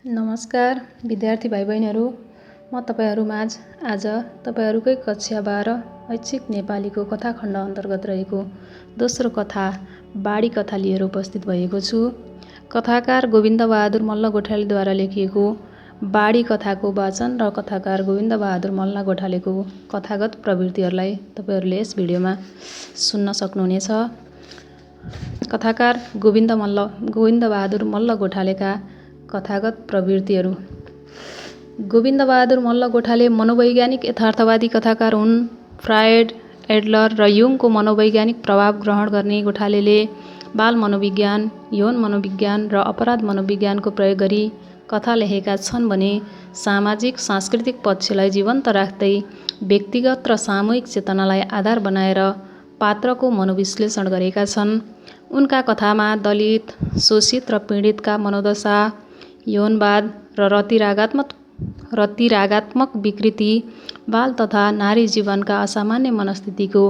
नमस्कार विद्यार्थी भाइ बहिनीहरू, म तपाईहरूमाझ आज तपाईहरूकै कक्षा 12 ऐच्छिक नेपालीको कथाखण्ड अन्तर्गत रहेको दोस्रो कथा बाडी कथा लिएर उपस्थित भएको छु। कथाकार गोविन्दबहादुर मल्ल गोठालेद्वारा लेखिएको बाडी कथाको वाचन र कथाकार गोविन्दबहादुर मल्ल गोठालेको कथागत प्रवृत्तिहरूलाई तपाईहरूले यस भिडियोमा सुन्न सक्नुहुनेछ। कथाकार गोविन्दबहादुर मल्ल गोठालेका कथागत प्रवृत्तिहरू। गोविन्दबहादुर मल्ल गोठाले मनोवैज्ञानिक यथार्थवादी कथाकार हुन्। फ्रायड, एडलर र युङको मनोवैज्ञानिक प्रभाव ग्रहण गर्ने गोठालेले बाल मनोविज्ञान, यौन मनोविज्ञान र अपराध मनोविज्ञानको प्रयोग गरी कथा लेखेका छन् भने सामाजिक सांस्कृतिक पक्षलाई जीवन्त राख्दै व्यक्तिगत र सामूहिक चेतनालाई आधार बनाएर पात्रको मनोविश्लेषण गरेका छन्। उनका कथामा दलित, शोषित र पीडितका मनोदशा, यौनवाद र रतिरागात्मक विकृति, बाल तथा नारी जीवनका असामान्य मनस्थितिको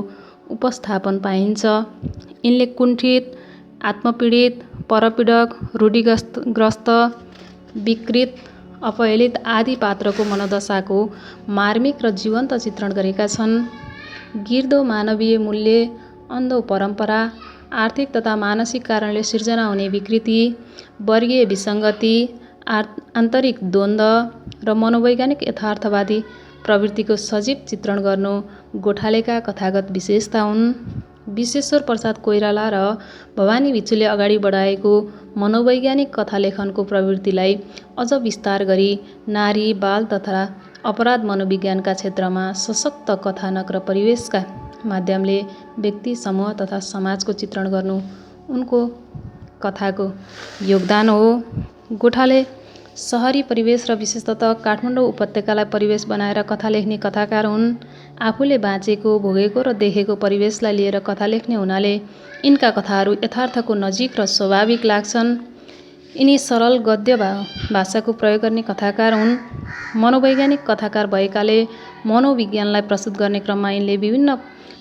उपस्थापन पाइन्छ। यिनले कुण्ठित, आत्मपीडित, परपीडक, रूढिग्रस्त, विकृत, अपहेलित आदि पात्रको मनोदशाको मार्मिक र जीवन्त चित्रण गरेका छन्। गिर्दो मानवीय मूल्य, अन्धो परम्परा, आर्थिक तथा मानसिक कारणले सिर्जना हुने विकृति, वर्गीय विसङ्गति, आन्तरिक द्वन्द्व र मनोवैज्ञानिक यथार्थवादी प्रवृत्तिको सजीव चित्रण गर्नु गोठालेका कथागत विशेषता हुन्। विश्वेश्वर प्रसाद कोइराला र भवानी भिक्षुले अगाडि बढाएको मनोवैज्ञानिक कथालेखनको प्रवृत्तिलाई अझ विस्तार गरी नारी, बाल तथा अपराध मनोविज्ञानका क्षेत्रमा सशक्त कथानक र परिवेशका माध्यमले व्यक्ति, समूह तथा समाजको चित्रण गर्नु उनको कथाको योगदान हो। गोठाले सहरी परिवेश र विशेषतः काठमाडौँ उपत्यकालाई परिवेश बनाएर कथा लेख्ने कथाकार हुन्। आफूले बाँचेको, भोगेको र देखेको परिवेशलाई लिएर कथा लेख्ने हुनाले यिनका कथाहरू यथार्थको नजिक र स्वाभाविक लाग्छन्। यिनी सरल गद्य भाषाको प्रयोग गर्ने कथाकार हुन्। मनोवैज्ञानिक कथाकार भएकाले मनोविज्ञानलाई प्रस्तुत गर्ने क्रममा यिनले विभिन्न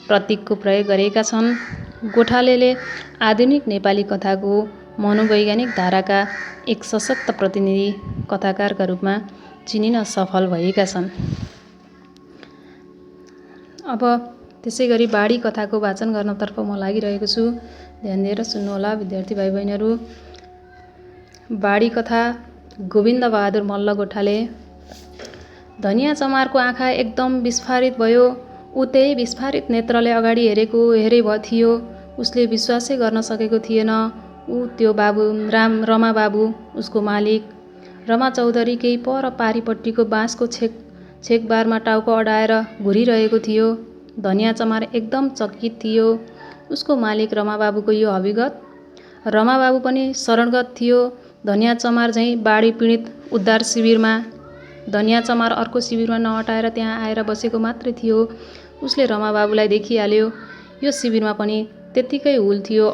प्रतीकको प्रयोग गरेका छन्। गोठालेले आधुनिक नेपाली कथाको मनोवैज्ञानिक धाराका एक सशक्त प्रतिनिधि कथाकारका रूपमा चिनिन सफल भएका छन्। अब त्यसै गरी बाडी कथाको वाचन गर्नतर्फ म लागिरहेको छु। ध्यान दिएर सुन्नुहोला विद्यार्थी भाइ बहिनीहरू। बाडी कथा गोविन्दबहादुर मल्ल गोठाले। धनिया चमारको आँखा एकदम विस्फारित भयो। ऊ त्यही विस्फारित नेत्रले अगाडि हेरै थियो। उसले विश्वासै गर्न सकेको थिएन। ऊ त्यो बाबु रमा बाबु, उसको मालिक रमा चौधरी केही पर पारिपट्टिको बाँसको छेकबारमा टाउको अडाएर घुरिरहेको थियो। धनिया चमार एकदम चकित थियो। उसको मालिक रमाबाबुको यो अभिगत। रमाबाबु पनि शरणगत थियो। धनिया चमार झैँ बाढी पीडित उद्धार शिविरमा। धनिया चमार अर्को शिविरमा नहटाएर त्यहाँ आएर बसेको मात्रै थियो। उसले रमाबाबुलाई देखिहाल्यो। यो शिविरमा पनि त्यत्तिकै हुल थियो,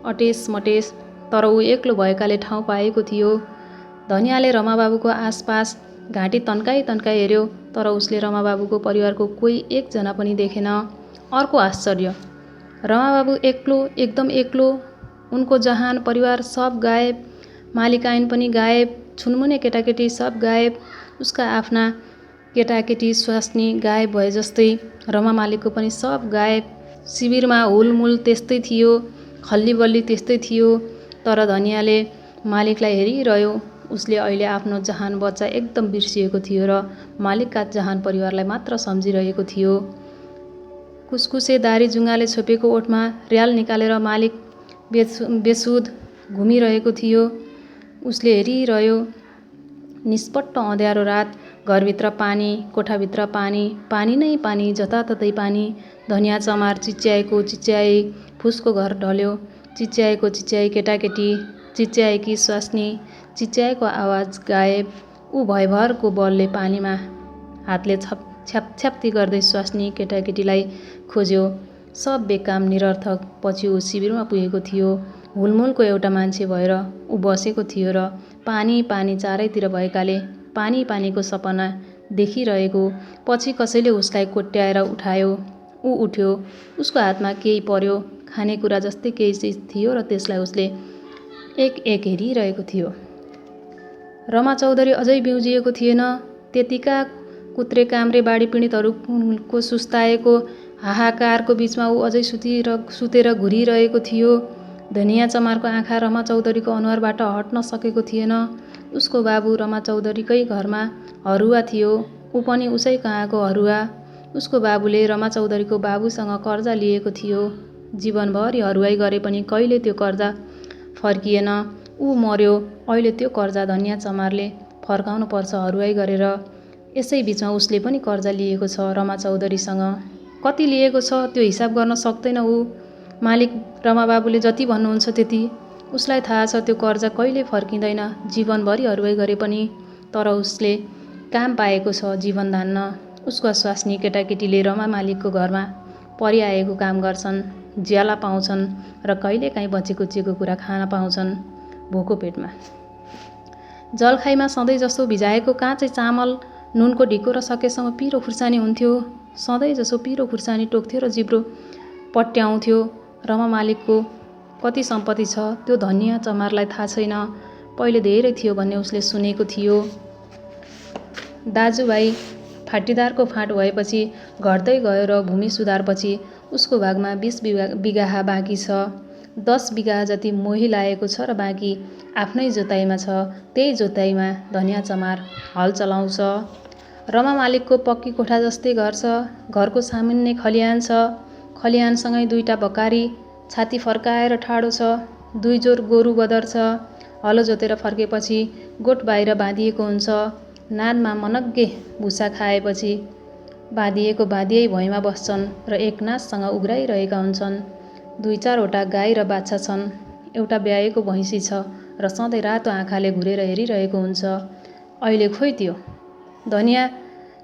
अटेस मटेस, तर ऊ एक्लो भएकाले ठाउँ पाएको थियो। धनियाले रमाबाबुको आसपास घाँटी तन्काई हेऱ्यो, तर उसले रमाबाबुको परिवारको कोही एकजना पनि देखेन। अर्को आश्चर्य, रमाबाबु एक्लो, एकदम एक्लो। उनको जहान परिवार सब गायब, मालिकाइन पनि गायब, छुनमुने केटाकेटी सब गायब, उसका आफ्ना केटाकेटी स्वास्नी गायब भए जस्तै। रमा मालिकको पनि सब गायब। शिविरमा हुलमुल त्यस्तै थियो, खल्लीबल्ली त्यस्तै थियो। तर धनियाले मालिकलाई हेरिरह्यो। उसले अहिले आफ्नो जहान बच्चा एकदम बिर्सिएको थियो र मालिकका जहान परिवारलाई मात्र सम्झिरहेको थियो। कुसकुसे दारी जुङ्गाले छोपेको ओठमा र्याल निकालेर मालिक बेसुध घुमिरहेको थियो। उसले हेरिरह्यो। निष्पट्ट अँध्यारो रात, घरभित्र पानी, कोठाभित्र पानी, पानी नै पानी, जताततै पानी। धनिया चमार चिच्याई, फुसको घर ढल्यो। चिच्याई केटाकेटी, चिच्याएकी स्वास्नी, चिच्याएको आवाज गायब। ऊ भयभरको बलले पानीमा हातले छ्याप्छ्याप्ती गर्दै स्वास्नी केटाकेटीलाई खोज्यो। सब बेकाम निरर्थक। पछि ऊ शिविरमा पुगेको थियो। हुलमुलको एउटा मान्छे भएर ऊ बसेको थियो र पानी चारैतिर भएकाले पानीको सपना देखिरहेको। पछि कसैले उसलाई कोट्याएर उठायो। ऊ उठ्यो। उसको हातमा केही पर्यो, खानेकुरा जस्तै केही चिज थियो र त्यसलाई उसले एक हेरिरहेको थियो। रमा चौधरी अझै बिउजिएको थिएन। त्यतिका कुत्रे काम्रे बाढी पीडितहरूको सुस्ताएको हाहाकारको बीचमा ऊ अझै सुतेर घुरिरहेको थियो। धनिया चमारको आँखा रमा चौधरीको अनुहारबाट हट्न सकेको थिएन। उसको बाबु रमा चौधरीकै घरमा हरुवा थियो, ऊ पनि उसै कहाँको हरुवा। उसको बाबुले रमा चौधरीको बाबुसँग कर्जा लिएको थियो। जीवनभरि हरुवाई गरे पनि कहिले त्यो कर्जा फर्किएन। ऊ मर्यो, अहिले त्यो कर्जा धनिया चमारले फर्काउनु पर्छ हरुवाई गरेर। यसै बीचमा उसले पनि कर्जा लिएको छ रमा चौधरीसँग। कति लिएको छ त्यो हिसाब गर्न सक्दैन ऊ। मालिक रमा बाबुले जति भन्नुहुन्छ त्यति। उसलाई थाहा छ त्यो कर्जा कहिले फर्किँदैन, जीवनभरि हरुवाई गरे पनि। तर उसले काम पाएको छ जीवन धान्न। उसको स्वास्नी केटाकेटीले रमा मालिकको घरमा परिआएको काम गर्छन्, ज्याला पाउँछन् र कहिलेकाहीँ बचेकुचेको कुरा खान पाउँछन् भोको पेटमा। जलखाइमा सधैँ जसो भिजाएको काँचै चामल, नुनको ढिको र सकेसम्म पिरो खुर्सानी हुन्थ्यो। सधैँ जसो पिरो खुर्सानी टोक्थ्यो र जिब्रो पट्याउँथ्यो। रमा मालिकको कति सम्पत्ति छ त्यो धनिया चमारलाई थाहा छैन। पहिले धेरै थियो भन्ने उसले सुनेको थियो। दाजुभाइ फाटीदारको फाँट भएपछि घट्दै गयो र भूमि सुधारपछि उसको भागमा 20 बिगाहा बाँकी छ। 10 बिगाहा जति मोही लागेको छ र बाँकी आफ्नै जोताइमा छ। त्यही जोताइमा धनिया चमार हल चलाउँछ। रमा मालिकको पक्की कोठा जस्तै घर छ। घरको सामुन्ने खलिहान छ। खलिहानसँगै 2टा बकारी छाती फर्काएर ठाडो छ। 2 जोर गोरु बदर छ। हलो जोतेर फर्केपछि गोठ बाहिर बाँधिएको हुन्छ। नादमा मनग्गे भुसा खाएपछि बाँधिएको बाँधियै भुइँमा बस्छन् र एक नाससँग उघ्राइरहेका हुन्छन्। 2-4 वटा गाई र बाछा छन्। एउटा ब्याएको भैँसी छ र सधैँ रातो आँखाले घुरेर हेरिरहेको हुन्छ। अहिले खोइ त्यो धनिया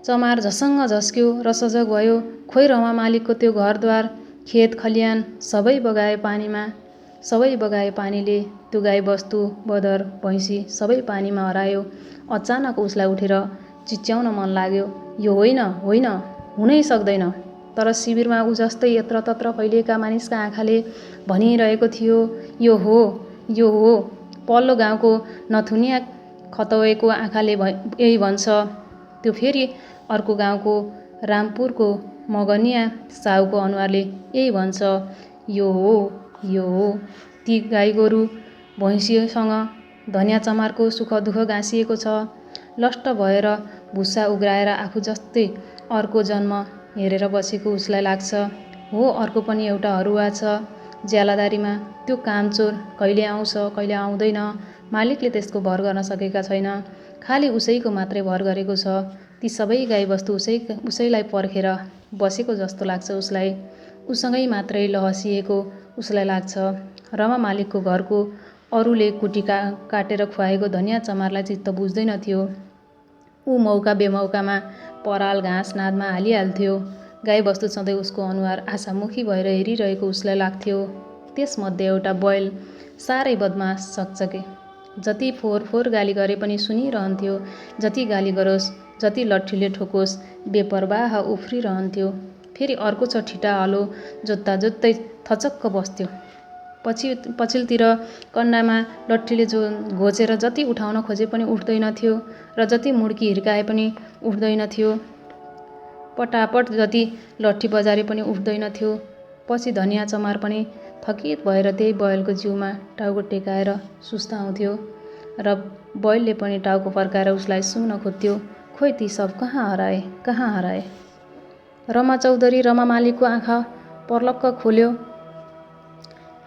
चमार झसङ्ग झस्क्यो र सजग भयो। खोइ रमा मालिकको त्यो घरद्वार, खेत खलिहान सबै बगाए पानीमा। सबै बगाए पानीले। त्यो गाई बस्तु, बदर, भैँसी सबै पानीमा हरायो। अचानक उसलाई उठेर चिच्याउन मन लाग्यो, यो होइन, होइन, हुनै सक्दैन। तर शिविरमा ऊ जस्तै यत्रतत्र फैलिएका मानिसका आँखाले भनिरहेको थियो, यो हो, यो हो। पल्लो गाउँको नथुनिया खतवेको आँखाले यही भन्छ। त्यो फेरि अर्को गाउँको रामपुरको मगनिया साहुको अनुहारले यही भन्छ, यो हो, यो हो। ती गाई गोरु भैँसीसँग धनिया चमारको सुख दुःख गाँसिएको छ। लष्ट भएर भुसा उघ्राएर आफू जस्तै अर्को जन्म हेरेर बसेको उसलाई लाग्छ। हो, अर्को पनि एउटा हरुवा छ ज्यालादारीमा। त्यो कामचोर कहिले आउँछ कहिले आउँदैन, मालिकले त्यसको भर गर्न सकेका छैन। खालि उसैको मात्रै भर गरेको छ। ती सबै गाईबस्तु उसैलाई पर्खेर बसेको जस्तो लाग्छ उसलाई। उसँगै मात्रै लहसिएको उसलाई लाग्छ। रमा मालिकको घरको अरूले कुटी काटेर खुवाएको धनिया चमारलाई चित्त बुझ्दैन थियो। ऊ मौका बेमौकामा पराल घाँस नादमा हालिहाल्थ्यो। गाईबस्तु सधैँ उसको अनुहार आशामुखी भएर हेरिरहेको उसलाई लाग्थ्यो। त्यसमध्ये एउटा बैल साह्रै बदमास चकचके। जति फोहोर फोहोर गाली गरे पनि सुनिरहन्थ्यो। जति गाली गरोस्, जति लट्ठीले ठोकोस्, बेपरवाह उफ्रिरहन्थ्यो। फेरि अर्को छ ठिटा हलो जोत्ता जोत्तै थचक्क बस्थ्यो। पछिल्तिर कन्डामा लट्ठीले घोचेर जति उठाउन खोजे पनि उठ्दैनथ्यो र जति मुड्की हिर्काए पनि उठ्दैनथ्यो। पटापट जति लट्ठी बजारे पनि उठ्दैनथ्यो। पछि धनिया चमार पनि थकित भएर त्यही बैलको जिउमा टाउको टेकाएर सुस्ताउँथ्यो र बैलले पनि टाउको फर्काएर उसलाई सुँघ्न खोज्थ्यो। खोइ ती सब कहाँ हराए, कहाँ हराए। रमा चौधरी रमा मालिकको आँखा पर्लक्क खोल्यो।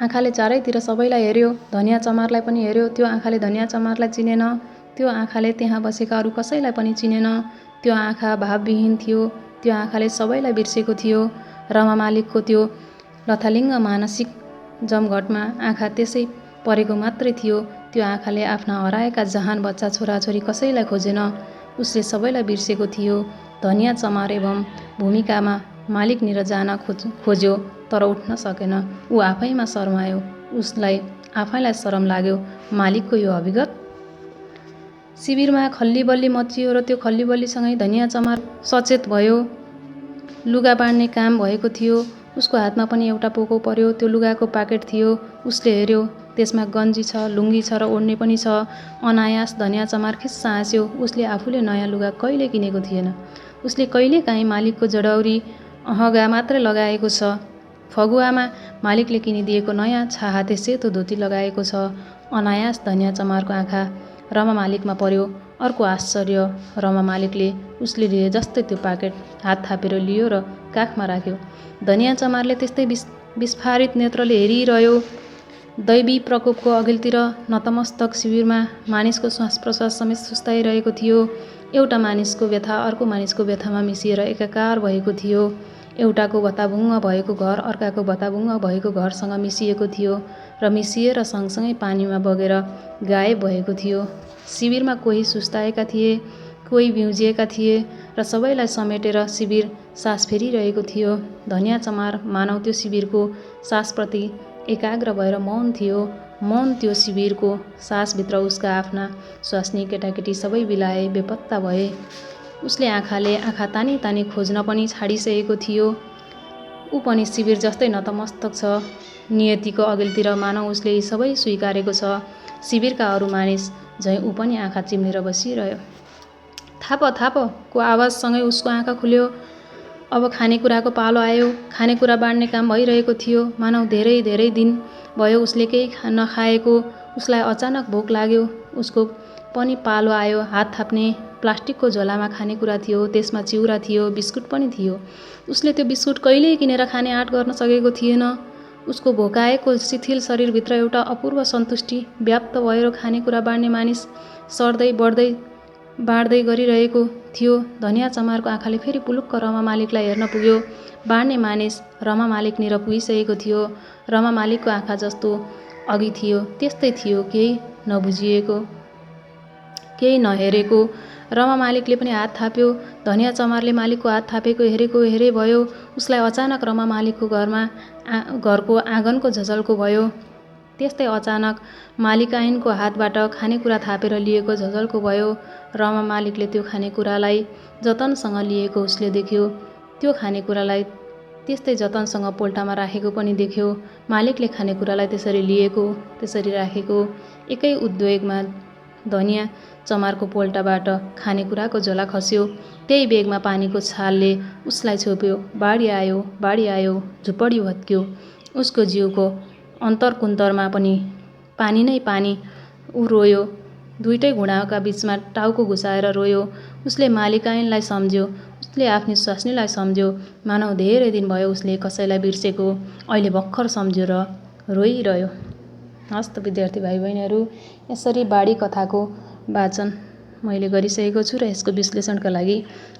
आँखाले चारैतिर सबैलाई हेऱ्यो। धनिया चमारलाई पनि हेऱ्यो। त्यो आँखाले धनिया चमारलाई चिनेन। त्यो आँखाले त्यहाँ बसेका अरू कसैलाई पनि चिनेन। त्यो आँखा भावविहीन थियो। त्यो आँखाले सबैलाई बिर्सेको थियो। रमा मालिकको त्यो लथालिङ्ग मानसिक जमघटमा आँखा त्यसै परेको मात्रै थियो। त्यो आँखाले आफ्ना हराएका जहान बच्चा छोराछोरी कसैलाई खोजेन। उसले सबैलाई बिर्सेको थियो। धनिया चमार एवं भूमिकामा मालिकनिर जान खोज्यो तर उठ्न सकेन। ऊ आफैमा शर्मायो। उसलाई आफैलाई शरम लाग्यो। मालिकको यो अभिगत। शिविरमा खल्लीबल्ली मच्चियो र त्यो खल्लीबल्लीसँगै धनिया चमार सचेत भयो। लुगा बाँड्ने काम भएको थियो। उसको हातमा पनि एउटा पोको पर्यो। त्यो लुगाको पाकेट थियो। उसले हेऱ्यो। त्यसमा गन्जी छ, लुङ्गी छ र ओढ्ने पनि छ। अनायास धनियाँ चमार खिस्स हाँस्यो। उसले आफूले नयाँ लुगा कहिले किनेको थिएन। उसले कहिलेकाहीँ मालिकको जडौरी अहँगा मात्रै लगाएको छ। फगुवामा मालिकले किनिदिएको नयाँ छाहाते सेतो धोती लगाएको छ। अनायास धनियाँ चमारको आँखा रमा मालिकमा पर्यो। अर्को आश्चर्य, रमा मालिकले उसले लिए जस्तै त्यो पाकेट हात थापेर लियो र काखमा राख्यो। धनियाँ चमारले त्यस्तै विस्फारित नेत्रले हेरिरह्यो। दैवी प्रकोपको अघिल्तिर नतमस्तक शिविरमा मानिसको श्वास प्रश्वास समेत सुस्ताइरहेको थियो। एउटा मानिसको व्यथा अर्को मानिसको व्यथामा मिसिएर एकाकार भएको थियो। एउटाको भताभुङ्ग भएको घर अर्काको भताभुङ्ग भएको घरसँग मिसिएको थियो र मिसिएर सँगसँगै पानीमा बगेर गायब भएको थियो। शिविरमा कोही सुस्ताएका थिए, कोही बिउजिएका थिए र सबैलाई समेटेर शिविर सास फेरिरहेको थियो। धनियाँ चमार मानव त्यो शिविरको सासप्रति एकाग्र भएर मौन थियो। मौन त्यो शिविरको सासभित्र उसका आफ्ना स्वास्नी केटाकेटी सबै बिलाए, बेपत्ता भए। उसले आँखाले आँखा तानी तानी खोज्न पनि छाडिसकेको थियो। ऊ पनि शिविर जस्तै नतमस्तक छ। नियतिको अघिल्तिर मानव उसले यी सबै स्वीकारेको छ। शिविरका अरू मानिस झैँ ऊ पनि आँखा चिम्लेर बसिरह्यो। थाप थाप को आवाजसँगै उसको आँखा खुल्यो। अब खानेकुराको पालो आयो। खानेकुरा बाँड्ने काम भइरहेको थियो। मानव धेरै धेरै दिन भयो उसले केही नखाएको। उसलाई अचानक भोक लाग्यो। उसको पनि पालो आयो। हात थाप्ने प्लास्टिकको झोलामा खानेकुरा थियो। त्यसमा चिउरा थियो, बिस्कुट पनि थियो। उसले त्यो बिस्कुट कहिल्यै किनेर खाने आँट गर्न सकेको थिएन। उसको भोकाएको शिथिल शरीरभित्र एउटा अपूर्व सन्तुष्टि व्याप्त भएर खानेकुरा बाँड्ने मानिस सर्दै बढ्दै बाँड्दै गरिरहेको थियो। धनियाँ चमारको आँखाले फेरि पुलुक्क रमा मालिकलाई हेर्न पुग्यो। बाँड्ने मानिस रमा मालिकनिर पुगिसकेको थियो। रमा मालिकको आँखा जस्तो अघि थियो त्यस्तै थियो, केही नबुझिएको, केही नहेरेको। रमा मालिकले पनि हात थाप्यो। धनियाँ चमारले मालिकको हात थापेको हेरेको हेरे भयो। उसलाई अचानक रमा मालिकको घरको आँगनको झझल्को भयो। त्यस्तै अचानक मालिकाइनको हातबाट खानेकुरा थापेर लिएको झझल्को भयो। रमा मालिकले त्यो खानेकुरालाई जतनसँग लिएको उसले देख्यो। त्यो खानेकुरालाई त्यस्तै जतनसँग पोल्टामा राखेको पनि देख्यो। मालिकले खानेकुरालाई त्यसरी लिएको, त्यसरी राखेको। एकै उद्वेगमा धनियाँ चमारको पोल्टाबाट खानेकुराको झोला खस्यो। त्यही बेगमा पानीको छालले उसलाई छोप्यो। बाढी आयो, बाढी आयो, झुपडी भत्क्यो। उसको जिउको अन्तरकुन्तरमा पनि पानी नै पानी। ऊ रोयो। दुईटै घुँडाका बीचमा टाउको घुसाएर रोयो। उसले मालिकाइनलाई सम्झ्यो। उसले आफ्नी स्वास्नीलाई सम्झ्यो। मानव धेरै दिन भयो उसले कसैलाई बिर्सेको अहिले भर्खर सम्झ्यो र रोइरह्यो। हस्त विद्यार्थी भाइ बहिनीहरू, यसरी बाढी कथाको वाचन मैले गरिसकेको छु र यसको विश्लेषणका लागि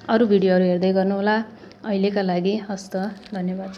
अरू भिडियोहरू हेर्दै गर्नुहोला। अहिलेका लागि हस्त, धन्यवाद।